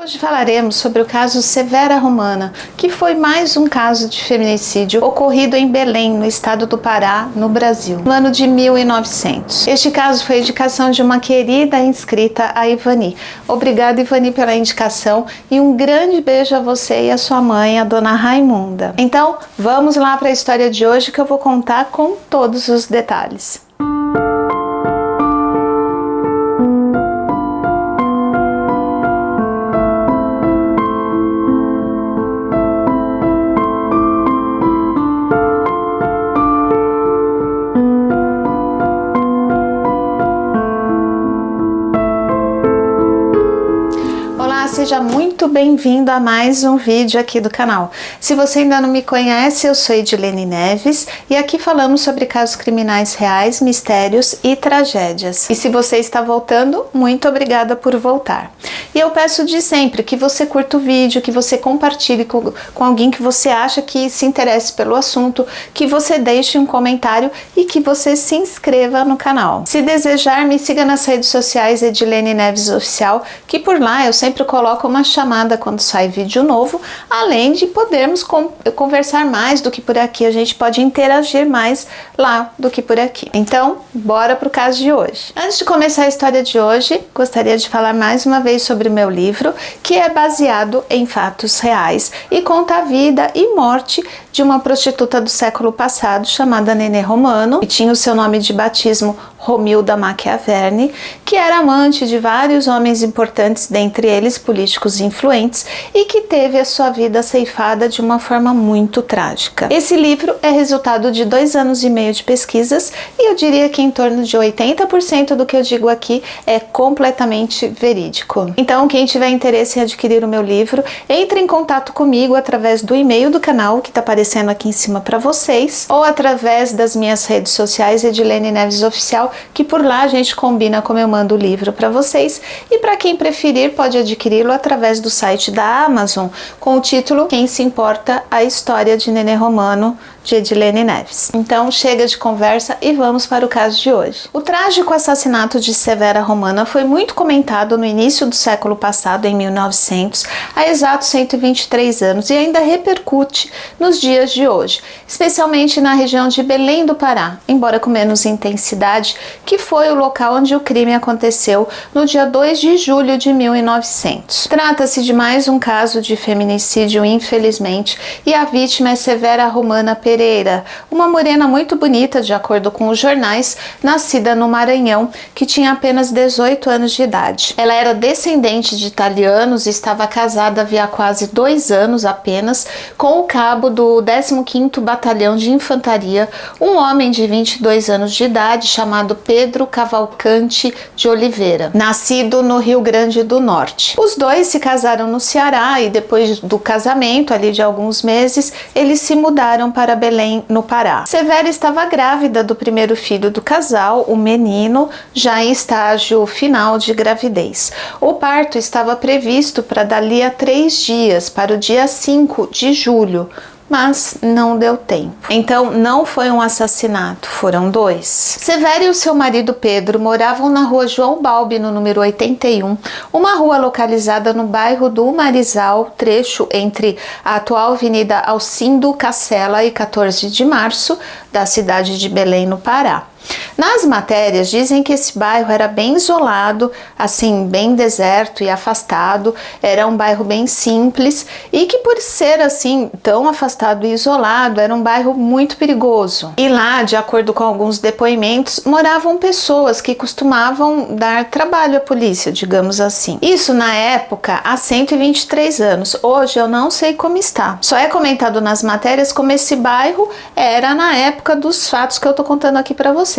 Hoje falaremos sobre o caso Severa Romana, que foi mais um caso de feminicídio ocorrido em Belém, no estado do Pará, no Brasil, no ano de 1900. Este caso foi a indicação de uma querida inscrita, a Ivani. Obrigada, Ivani, pela indicação e um grande beijo a você e a sua mãe, a dona Raimunda. Então, vamos lá para a história de hoje que eu vou contar com todos os detalhes. Seja muito bem-vindo a mais um vídeo aqui do canal. Se você ainda não me conhece, eu sou Edilene Neves e aqui falamos sobre casos criminais reais, mistérios e tragédias. E se você está voltando, muito obrigada por voltar. E eu peço de sempre que você curta o vídeo, que você compartilhe com alguém que você acha que se interesse pelo assunto, que você deixe um comentário e que você se inscreva no canal. Se desejar, me siga nas redes sociais Edilene Neves Oficial, que por lá eu sempre coloco uma chamada quando sai vídeo novo, além de podermos conversar mais do que por aqui, a gente pode interagir mais lá do que por aqui. Então, bora pro caso de hoje. Antes de começar a história de hoje, gostaria de falar mais uma vez sobre o meu livro, que é baseado em fatos reais e conta a vida e morte de uma prostituta do século passado chamada Nenê Romano, que tinha o seu nome de batismo Romilda Machiavelli, que era amante de vários homens importantes, dentre eles políticos influentes, e que teve a sua vida ceifada de uma forma muito trágica. Esse livro é resultado de 2 anos e meio de pesquisas e eu diria que em torno de 80% do que eu digo aqui é completamente verídico. Então, quem tiver interesse em adquirir o meu livro, entre em contato comigo através do e-mail do canal que está aparecendo aqui em cima para vocês, ou através das minhas redes sociais Edilene Neves Oficial, que por lá a gente combina como eu mando o livro para vocês, e para quem preferir pode adquiri-lo através do site da Amazon com o título Quem se importa? A história de Nenê Romano, de Edilene Neves. Então chega de conversa e vamos para o caso de hoje. O trágico assassinato de Severa Romana foi muito comentado no início do século passado, em 1900, há exatos 123 anos, e ainda repercute nos dias de hoje, especialmente na região de Belém do Pará, embora com menos intensidade, que foi o local onde o crime aconteceu no dia 2 de julho de 1900. Trata-se de mais um caso de feminicídio, infelizmente, e a vítima é Severa Romana Pereira, uma morena muito bonita, de acordo com os jornais, nascida no Maranhão, que tinha apenas 18 anos de idade. Ela era descendente de italianos e estava casada havia quase 2 anos apenas com o cabo do 15º Batalhão de Infantaria, um homem de 22 anos de idade chamado Pedro Cavalcante de Oliveira, nascido no Rio Grande do Norte. Os dois se casaram no Ceará e depois do casamento, ali de alguns meses, eles se mudaram para Belém, no Pará. Severa estava grávida do primeiro filho do casal, o menino, já em estágio final de gravidez. O parto estava previsto para dali a 3 dias, para o dia 5 de julho, mas não deu tempo. Então não foi um assassinato, foram 2. Severa e o seu marido Pedro moravam na rua João Balbi, no número 81, uma rua localizada no bairro do Marizal, trecho entre a atual Avenida Alcindo Cacela e 14 de Março, da cidade de Belém, no Pará. Nas matérias dizem que esse bairro era bem isolado, assim, bem deserto e afastado, era um bairro bem simples e que por ser assim tão afastado e isolado, era um bairro muito perigoso. E lá, de acordo com alguns depoimentos, moravam pessoas que costumavam dar trabalho à polícia, digamos assim. Isso na época, há 123 anos. Hoje eu não sei como está. Só é comentado nas matérias como esse bairro era na época dos fatos que eu tô contando aqui para vocês.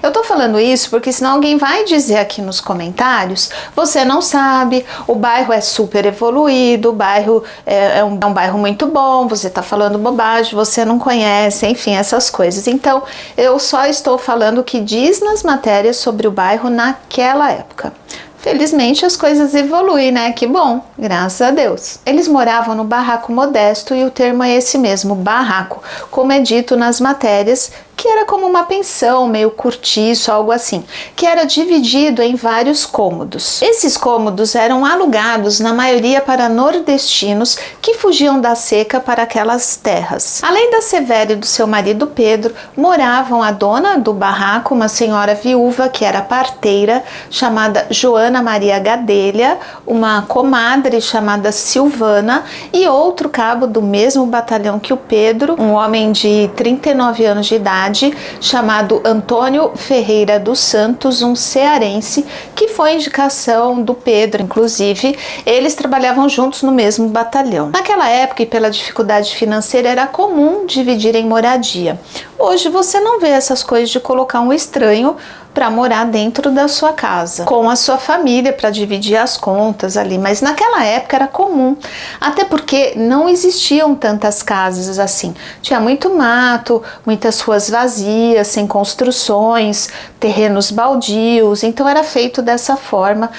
Eu tô falando isso porque senão alguém vai dizer aqui nos comentários: você não sabe, o bairro é super evoluído, o bairro é um bairro muito bom, você tá falando bobagem, você não conhece, enfim, essas coisas. Então, eu só estou falando o que diz nas matérias sobre o bairro naquela época. Felizmente as coisas evoluem, né? Que bom, graças a Deus. Eles moravam no barraco modesto e o termo é esse mesmo, barraco, como é dito nas matérias que era como uma pensão, meio cortiço, algo assim, que era dividido em vários cômodos. Esses cômodos eram alugados, na maioria, para nordestinos que fugiam da seca para aquelas terras. Além da Severa e do seu marido Pedro, moravam a dona do barraco, uma senhora viúva que era parteira, chamada Joana Maria Gadelha, uma comadre chamada Silvana e outro cabo do mesmo batalhão que o Pedro, um homem de 39 anos de idade, chamado Antônio Ferreira dos Santos, um cearense, que foi indicação do Pedro, inclusive. Eles trabalhavam juntos no mesmo batalhão. Naquela época, e pela dificuldade financeira, era comum dividirem moradia. Hoje você não vê essas coisas de colocar um estranho para morar dentro da sua casa, com a sua família, para dividir as contas ali, mas naquela época era comum, até porque não existiam tantas casas assim, tinha muito mato, muitas ruas vazias, sem construções, terrenos baldios, então era feito dessa forma,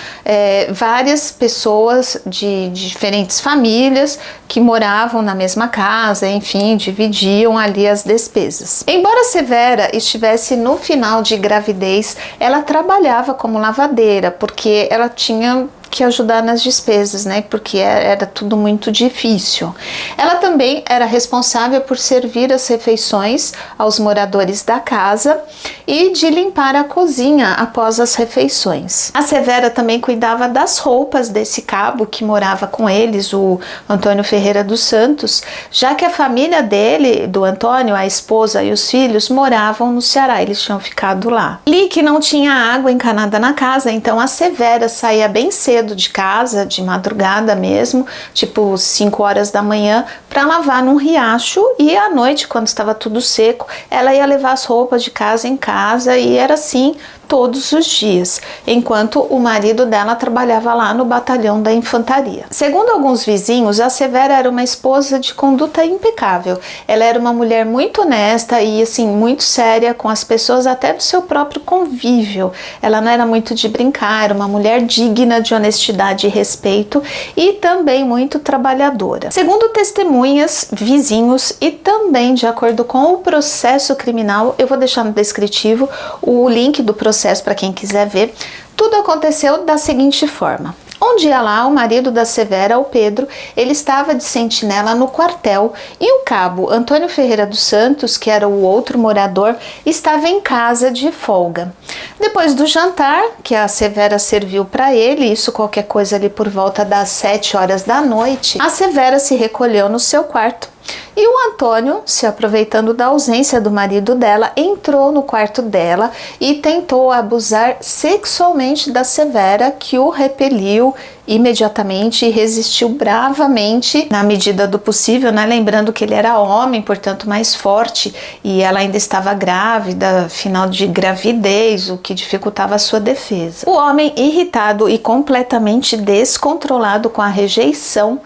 várias pessoas de diferentes famílias que moravam na mesma casa, enfim, dividiam ali as despesas. Embora Severa estivesse no final de gravidez, ela trabalhava como lavadeira, porque ela tinha que ajudar nas despesas, né? Porque era tudo muito difícil. Ela também era responsável por servir as refeições aos moradores da casa e de limpar a cozinha após as refeições. A Severa também cuidava das roupas desse cabo que morava com eles, o Antônio Ferreira dos Santos, já que a família dele, do Antônio, a esposa e os filhos, moravam no Ceará, eles tinham ficado lá. Li que não tinha água encanada na casa, então a Severa saía bem cedo de casa, de madrugada mesmo, tipo 5 horas da manhã, para lavar num riacho, e à noite, quando estava tudo seco, ela ia levar as roupas de casa em casa, e era assim todos os dias, enquanto o marido dela trabalhava lá no batalhão da infantaria. Segundo alguns vizinhos, a Severa era uma esposa de conduta impecável. Ela era uma mulher muito honesta e assim muito séria com as pessoas, até do seu próprio convívio. Ela não era muito de brincar, era uma mulher digna de honestidade e respeito e também muito trabalhadora. Segundo testemunhas, vizinhos e também de acordo com o processo criminal, eu vou deixar no descritivo o link do processo para quem quiser ver. Tudo aconteceu da seguinte forma. Um dia lá, o marido da Severa, o Pedro, ele estava de sentinela no quartel e o cabo Antônio Ferreira dos Santos, que era o outro morador, estava em casa de folga. Depois do jantar, que a Severa serviu para ele, isso qualquer coisa ali por volta das 7 horas da noite, a Severa se recolheu no seu quarto. E o Antônio, se aproveitando da ausência do marido dela, entrou no quarto dela e tentou abusar sexualmente da Severa, que o repeliu imediatamente e resistiu bravamente na medida do possível, né? Lembrando que ele era homem, portanto mais forte, e ela ainda estava grávida, final de gravidez, o que dificultava a sua defesa. O homem, irritado e completamente descontrolado com a rejeição,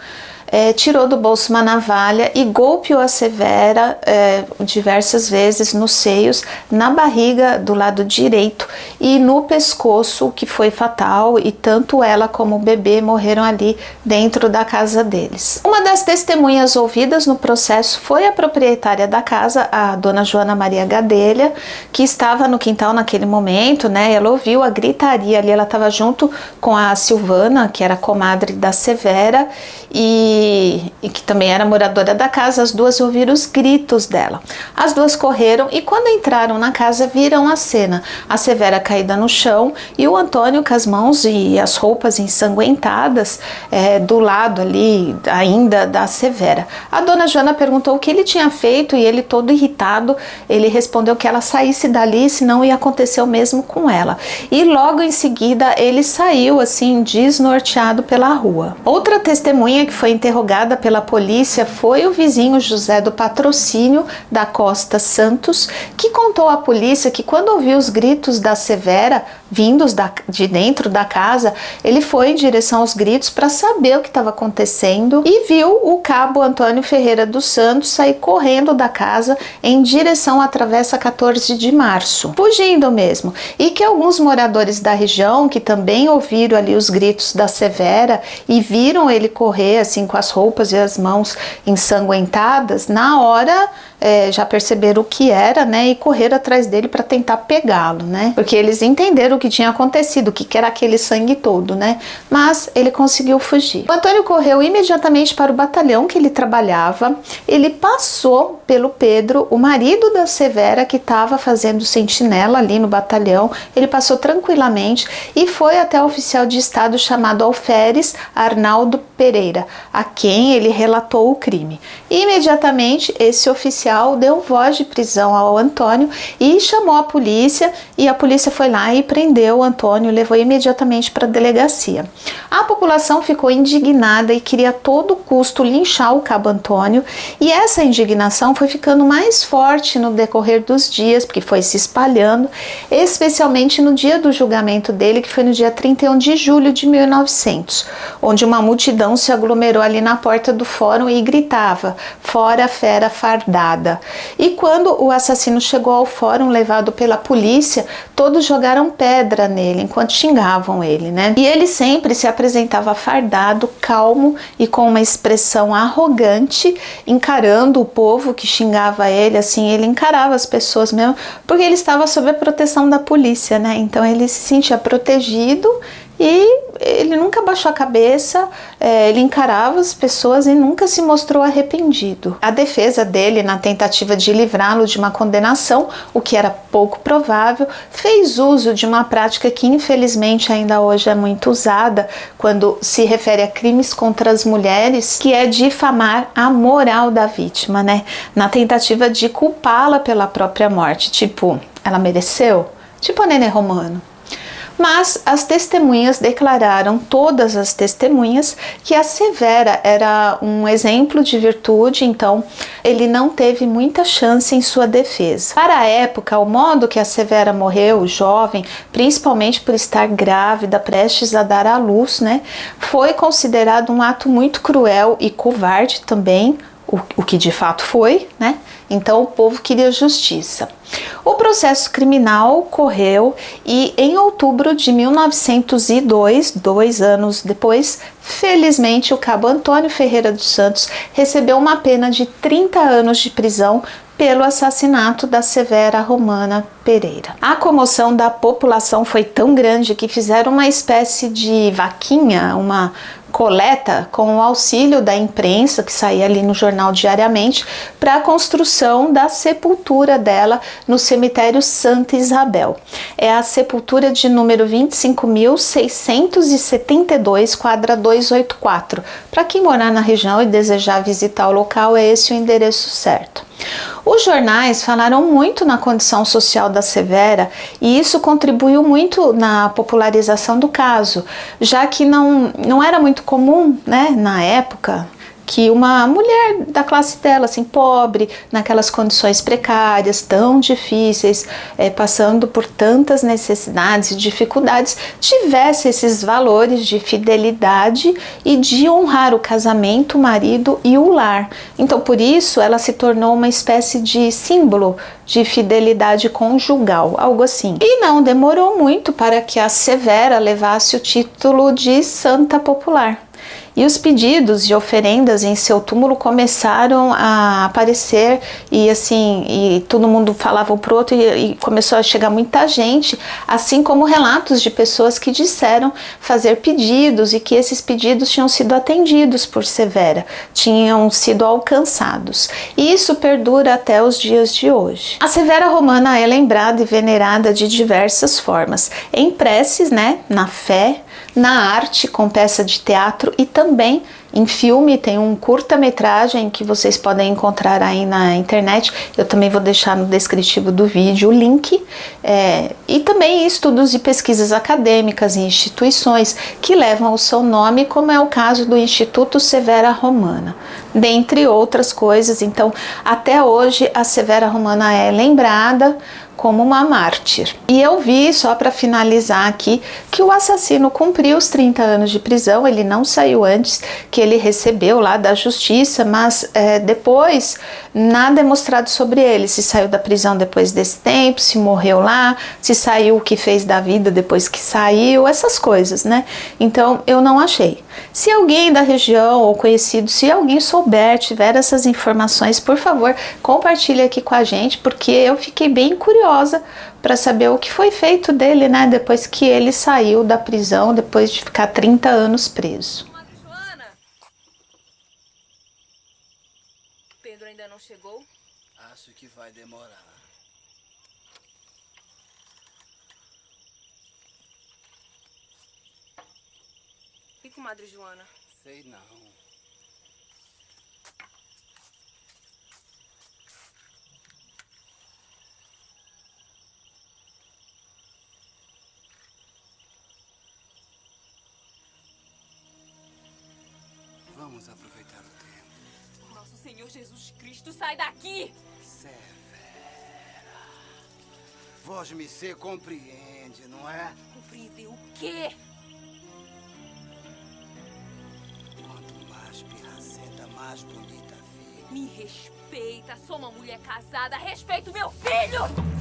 tirou do bolso uma navalha e golpeou a Severa diversas vezes nos seios, na barriga do lado direito e no pescoço, o que foi fatal, e tanto ela como o bebê morreram ali dentro da casa deles. Uma das testemunhas ouvidas no processo foi a proprietária da casa, a dona Joana Maria Gadelha, que estava no quintal naquele momento, né? Ela ouviu a gritaria ali, ela estava junto com a Silvana, que era comadre da Severa, e que também era moradora da casa. As duas ouviram os gritos dela. As duas correram e quando entraram na casa viram a cena. A Severa caída no chão e o Antônio com as mãos e as roupas ensanguentadas do lado ali ainda da Severa. A dona Joana perguntou o que ele tinha feito e ele, todo irritado, ele respondeu que ela saísse dali, senão ia acontecer o mesmo com ela. E logo em seguida ele saiu assim desnorteado pela rua. Outra testemunha que foi interrogada pela polícia foi o vizinho José do Patrocínio da Costa Santos, que contou à polícia que quando ouviu os gritos da Severa vindos de dentro da casa, ele foi em direção aos gritos para saber o que estava acontecendo e viu o cabo Antônio Ferreira dos Santos sair correndo da casa em direção à Travessa 14 de Março, fugindo mesmo, e que alguns moradores da região que também ouviram ali os gritos da Severa e viram ele correr assim com as roupas e as mãos ensanguentadas, na hora já perceberam o que era, né, e correram atrás dele para tentar pegá-lo, né, porque eles entenderam o que tinha acontecido, o que era aquele sangue todo, né, mas ele conseguiu fugir. O Antônio correu imediatamente para o batalhão que ele trabalhava. Ele passou pelo Pedro, o marido da Severa, que estava fazendo sentinela ali no batalhão. Ele passou tranquilamente e foi até o oficial de estado chamado Alferes Arnaldo Pereira, a quem ele relatou o crime. Imediatamente esse oficial deu voz de prisão ao Antônio e chamou a polícia, e a polícia foi lá e prendeu o Antônio, levou imediatamente para a delegacia. A população ficou indignada e queria a todo custo linchar o cabo Antônio, e essa indignação foi ficando mais forte no decorrer dos dias, porque foi se espalhando, especialmente no dia do julgamento dele, que foi no dia 31 de julho de 1900, onde uma multidão se aglomerou ali na porta do fórum e gritava: "Fora fera fardada!". E quando o assassino chegou ao fórum, levado pela polícia, todos jogaram pedra nele enquanto xingavam ele, né? E ele sempre se apresentava fardado, calmo e com uma expressão arrogante, encarando o povo que xingava ele. Assim, ele encarava as pessoas mesmo, porque ele estava sob a proteção da polícia, né? Então ele se sentia protegido e ele nunca baixou a cabeça, ele encarava as pessoas e nunca se mostrou arrependido. A defesa dele, na tentativa de livrá-lo de uma condenação, o que era pouco provável, fez uso de uma prática que infelizmente ainda hoje é muito usada quando se refere a crimes contra as mulheres, que é difamar a moral da vítima, né? Na tentativa de culpá-la pela própria morte, tipo, ela mereceu? Tipo a Nenê Romano. Mas as testemunhas declararam, todas as testemunhas, que a Severa era um exemplo de virtude, então ele não teve muita chance em sua defesa. Para a época, o modo que a Severa morreu, jovem, principalmente por estar grávida, prestes a dar à luz, né, foi considerado um ato muito cruel e covarde também, o que de fato foi, né? Então o povo queria justiça. O processo criminal correu e em outubro de 1902, 2 anos depois, felizmente o cabo Antônio Ferreira dos Santos recebeu uma pena de 30 anos de prisão pelo assassinato da Severa Romana Pereira. A comoção da população foi tão grande que fizeram uma espécie de vaquinha, uma coleta com o auxílio da imprensa, que saía ali no jornal diariamente, para a construção da sepultura dela no cemitério Santa Isabel. É a sepultura de número 25.672, quadra 284. Para quem morar na região e desejar visitar o local, é esse o endereço certo. Os jornais falaram muito na condição social da Severa e isso contribuiu muito na popularização do caso, já que não era muito comum, né, na época, que uma mulher da classe dela, assim, pobre, naquelas condições precárias, tão difíceis, passando por tantas necessidades e dificuldades, tivesse esses valores de fidelidade e de honrar o casamento, o marido e o lar. Então, por isso, ela se tornou uma espécie de símbolo de fidelidade conjugal, algo assim. E não demorou muito para que a Severa levasse o título de Santa Popular. E os pedidos de oferendas em seu túmulo começaram a aparecer e assim, e todo mundo falava um pro outro e começou a chegar muita gente, assim como relatos de pessoas que disseram fazer pedidos e que esses pedidos tinham sido atendidos por Severa, tinham sido alcançados. E isso perdura até os dias de hoje. A Severa Romana é lembrada e venerada de diversas formas, em preces, né, na fé, na arte com peça de teatro e também em filme. Tem um curta-metragem que vocês podem encontrar aí na internet, eu também vou deixar no descritivo do vídeo o link, e também estudos e pesquisas acadêmicas em instituições que levam o seu nome, como é o caso do Instituto Severa Romana, dentre outras coisas. Então, até hoje a Severa Romana é lembrada como uma mártir. E eu vi, só para finalizar aqui, que o assassino cumpriu os 30 anos de prisão, ele não saiu antes, que ele recebeu lá da justiça, mas depois nada é mostrado sobre ele, se saiu da prisão depois desse tempo, se morreu lá, se saiu, o que fez da vida depois que saiu, essas coisas, né? Então eu não achei. Se alguém da região ou conhecido, se alguém souber, tiver essas informações, por favor, compartilhe aqui com a gente, porque eu fiquei bem curiosa para saber o que foi feito dele, né, depois que ele saiu da prisão, depois de ficar 30 anos preso. Pedro ainda não chegou? Acho que vai demorar. E com Madre Joana? Sei não. Vamos aproveitar o tempo. Nosso Senhor Jesus Cristo, sai daqui! Severa. Vós-me compreende, não é? Compreender o quê? Quanto mais pirracenta, mais bonita fica. Me respeita, sou uma mulher casada, respeita o meu filho!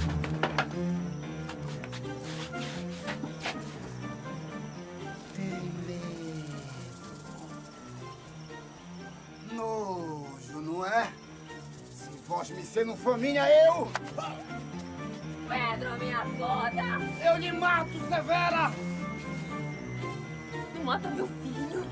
Nojo, não é? Se vós-me não for minha, eu... Pedro, minha foda! Eu lhe mato, Severa! Não mata meu filho!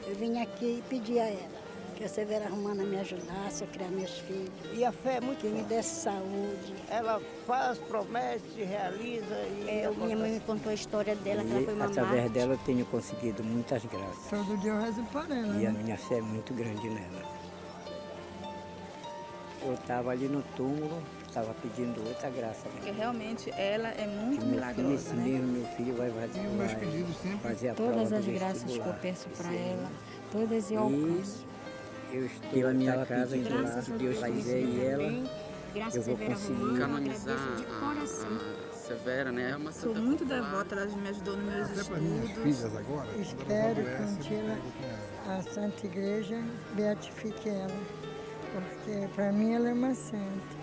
Eu vim aqui e pedi a ela que a Severa Romana me ajudasse a criar meus filhos, E a fé é muito que me desse saúde. Ela faz, promete, realiza e Minha mãe me contou a história dela, que ela foi uma através mártir. dela eu tenho conseguido muitas graças. Todo dia eu rezo por ela. E a minha fé é muito grande nela. Eu estava ali no túmulo, estava pedindo outra graça. Porque realmente ela é muito Que milagrosa, nesse né? mesmo meu filho vai E os meus pedidos sempre. fazer a prova Todas do as graças que eu vestibular peço para esse ela, ano. todas eu alcanço. Eu estou na minha casa, indo lá, Graças se a Deus Deus, quiser, e ela, também, graças eu a vou Severa conseguir Romana, canonizar agradeço de coração. a Severa, né? É uma Sou santa muito popular. devota, ela me ajudou nos meus Até para minhas estudos. filhas agora. Espero que um dia a Santa Igreja beatifique ela, porque para mim ela é uma santa.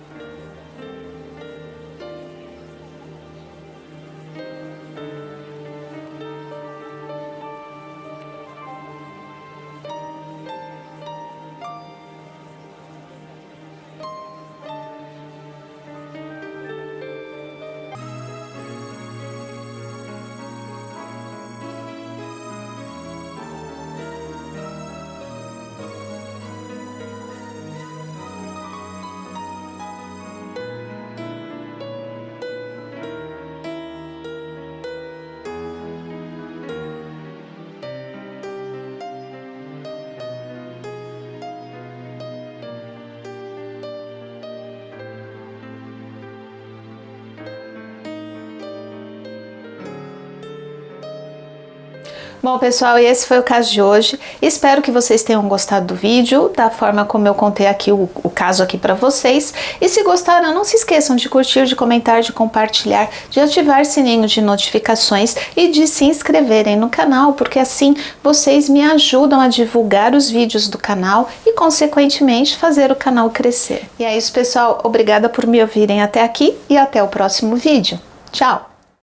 Bom, pessoal, e esse foi o caso de hoje. Espero que vocês tenham gostado do vídeo, da forma como eu contei aqui o caso aqui para vocês. E se gostaram, não se esqueçam de curtir, de comentar, de compartilhar, de ativar o sininho de notificações e de se inscreverem no canal, porque assim vocês me ajudam a divulgar os vídeos do canal e, consequentemente, fazer o canal crescer. E é isso, pessoal. Obrigada por me ouvirem até aqui e até o próximo vídeo. Tchau!